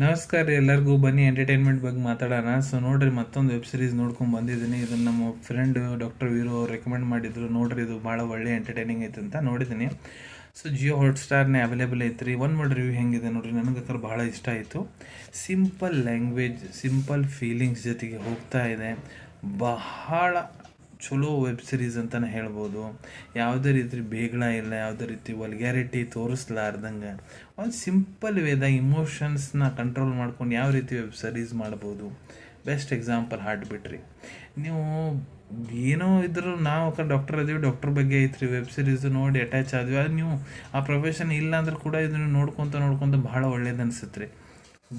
ನಮಸ್ಕಾರ ರೀ ಎಲ್ಲರಿಗೂ. ಬನ್ನಿ ಎಂಟರ್ಟೈನ್ಮೆಂಟ್ ಬಗ್ಗೆ ಮಾತಾಡೋಣ. ಸೊ ನೋಡ್ರಿ, ಮತ್ತೊಂದು ವೆಬ್ ಸೀರೀಸ್ ನೋಡ್ಕೊಂಡು ಬಂದಿದ್ದೀನಿ. ಇದನ್ನು ನಮ್ಮ ಫ್ರೆಂಡ್ ಡಾಕ್ಟರ್ ವೀರು ಅವ್ರು ರೆಕಮೆಂಡ್ ಮಾಡಿದ್ರು. ನೋಡ್ರಿ, ಇದು ಭಾಳ ಒಳ್ಳೆ ಎಂಟರ್ಟೈನಿಂಗ್ ಐತೆ ಅಂತ ನೋಡಿದ್ದೀನಿ. ಸೊ ಜಿಯೋ ಹಾಟ್ಸ್ಟಾರ್ನೇ ಅವೈಲೇಬಲ್ ಐತ್ರಿ. ಒಂದು ಮಾಡಿ ರಿವ್ಯೂ ಹೆಂಗಿದೆ ನೋಡ್ರಿ. ನನಗೆ ಭಾಳ ಇಷ್ಟ ಆಯಿತು. ಸಿಂಪಲ್ ಲ್ಯಾಂಗ್ವೇಜ್, ಸಿಂಪಲ್ ಫೀಲಿಂಗ್ಸ್ ಜೊತೆಗೆ ಹೋಗ್ತಾ ಇದೆ. ಬಹಳ ಚಲೋ ವೆಬ್ ಸೀರೀಸ್ ಅಂತಲೇ ಹೇಳ್ಬೋದು. ಯಾವುದೇ ರೀತಿ ಬೇಗಳ ಇಲ್ಲ, ಯಾವುದೇ ರೀತಿ ವಲ್ಗ್ಯಾರಿಟಿ ತೋರಿಸ್ಲಾರ್ದಂಗೆ ಒಂದು ಸಿಂಪಲ್ ವೇದಾಗ ಇಮೋಷನ್ಸ್ನ ಕಂಟ್ರೋಲ್ ಮಾಡ್ಕೊಂಡು ಯಾವ ರೀತಿ ವೆಬ್ ಸೀರೀಸ್ ಮಾಡ್ಬೋದು. ಬೆಸ್ಟ್ ಎಕ್ಸಾಂಪಲ್ ಹಾರ್ಟ್ ಬಿಟ್ರಿ. ನೀವು ಏನೋ ಇದ್ರೂ ನಾವು ಡಾಕ್ಟರ್ ಅದೀವಿ, ಡಾಕ್ಟರ್ ಬಗ್ಗೆ ಐತ್ರಿ ವೆಬ್ ಸೀರೀಸು ನೋಡಿ ಅಟ್ಯಾಚ್ ಆದ್ವಿ. ಅದು ನೀವು ಆ ಪ್ರೊಫೆಷನ್ ಇಲ್ಲ ಅಂದ್ರೆ ಕೂಡ ಇದನ್ನು ನೋಡ್ಕೊತ ಭಾಳ ಒಳ್ಳೇದು ಅನ್ಸುತ್ತೆ ರೀ.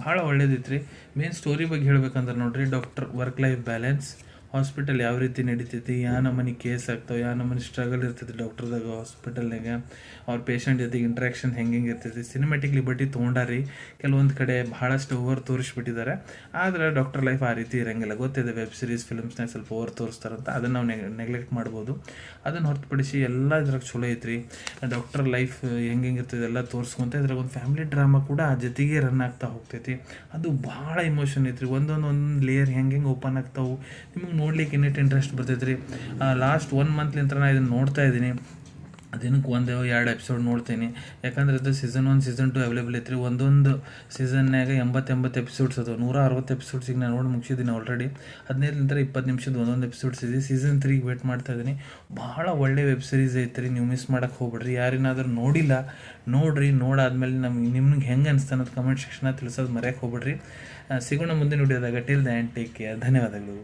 ಭಾಳ ಒಳ್ಳೇದಿತ್ತು ರೀ. ಮೇನ್ ಸ್ಟೋರಿ ಬಗ್ಗೆ ಹೇಳ್ಬೇಕಂದ್ರೆ ನೋಡ್ರಿ, doctor work life balance, hospital ಯಾವ ರೀತಿ ನಡೀತೈತಿ, ಯಾವ ನಮೂನಿ ಕೇಸ್ ಆಗ್ತಾವೆ, ಯಾವ ನಮೂನಿ ಸ್ಟ್ರಗಲ್ ಇರ್ತೈತಿ ಡಾಕ್ಟರ್ದಾಗ ಹಾಸ್ಪಿಟಲ್ನಾಗ, ಅವ್ರ ಪೇಷಂಟ್ ಜೊತೆಗೆ ಇಂಟ್ರಾಕ್ಷನ್ ಹೆಂಗೆ ಇರ್ತೈತಿ. ಸಿನಿಮ್ಯಾಟಿಕ್ ಲಿಬರ್ಟಿ ತೊಗೊಂಡಾರಿ. ಕೆಲವೊಂದು ಕಡೆ ಭಾಳಷ್ಟು ಓವರ್ ತೋರಿಸ್ಬಿಟ್ಟಿದ್ದಾರೆ. ಆದರೆ ಡಾಕ್ಟರ್ ಲೈಫ್ ಆ ರೀತಿ ಇರೋಂಗಿಲ್ಲ. ಗೊತ್ತಿದೆ, ವೆಬ್ ಸೀರೀಸ್ ಫಿಲ್ಮ್ಸ್ನಾಗ ಸ್ವಲ್ಪ ಓವರ್ ತೋರಿಸ್ತಾರಂತ. ಅದನ್ನು ನಾವು ನೆಗ್ಲೆಕ್ಟ್ ಮಾಡ್ಬೋದು. ಅದನ್ನು ಹೊರತುಪಡಿಸಿ ಎಲ್ಲ ಇದ್ರಾಗ ಚಲೋ ಐತ್ರಿ. ಡಾಕ್ಟರ್ ಲೈಫ್ ಹೆಂಗೆ ಇರ್ತದೆ ಎಲ್ಲ ತೋರಿಸ್ಕೊಂತ ಇದ್ರಾಗ ಒಂದು ಫ್ಯಾಮಿಲಿ ಡ್ರಾಮಾ ಕೂಡ ಆ ಜೊತೆಗೆ ರನ್ ಆಗ್ತಾ ಹೋಗ್ತೈತಿ. ಅದು ಭಾಳ ಇಮೋಷನ್ ಐತ್ರಿ. ಒಂದೊಂದು ಲೇಯರ್ ಹೆಂಗೆ ಓಪನ್ ಆಗ್ತಾವೆ ನಿಮಗೆ ನೋಡ್ಲಿಕ್ಕೆ ಇನ್ನಿಟ್ಟು ಇಂಟ್ರೆಸ್ಟ್ ಬರ್ತೈತೆ ರೀ. ಲಾಸ್ಟ್ 1 ಮಂತ್ಲಿಂತ ನಾನು ಇದನ್ನು ನೋಡ್ತಾ ಇದ್ದೀನಿ. ದಿನಕ್ಕೆ 1-2 ಎಪಿಸೋಡ್ ನೋಡ್ತೀನಿ. ಯಾಕಂದ್ರೆ ಇದು ಸೀಸನ್ 1 ಸೀಸನ್ 2 ಅವೈಲೇಬಲ್ ಐತ್ರಿ. ಒಂದೊಂದು ಸೀಸನ್ನಾಗ 80 ಎಪಿಸೋಡ್ಸ್ ಅದಾವೆ. 160 ಎಪಿಸೋಡ್ಸಿಗೆ ನಾನು ನೋಡಿ ಮುಗಿಸಿದ್ದೀನಿ ಆಲ್ರೆಡಿ. 15-20 ನಿಮಿಷದ ಒಂದೊಂದು ಎಪಿಸೋಡ್ಸ್ ಇದೆ. ಸೀಸನ್ 3ಗೆ ವೇಟ್ ಮಾಡ್ತಾ ಇದ್ದೀನಿ. ಭಾಳ ಒಳ್ಳೆ ವೆಬ್ ಸೀರೀಸ್ ಐತ್ರಿ. ನೀವು ಮಿಸ್ ಮಾಡೋಕ್ಕೆ ಹೋಗ್ಬೇಡ್ರಿ. ಯಾರೇನಾದರೂ ನೋಡಿಲ್ಲ ನೋಡ್ರಿ. ನೋಡಾದ್ಮೇಲೆ ನಿಮ್ಗೆ ಹೆಂಗೆ ಅನಿಸ್ತಾನೆ ಅನ್ನೋದು ಕಮೆಂಟ್ ಸೆಕ್ಷನಾಗ ತಿಳಿಸೋದು ಮರೆಯೋಕ್ಕೆ ಹೋಗ್ಬೇಡ್ರಿ. ಸಿಗೋಣ ಮುಂದಿನ ವಿಡಿಯೋದಾಗ. Till then take care. ಧನ್ಯವಾದಗಳು.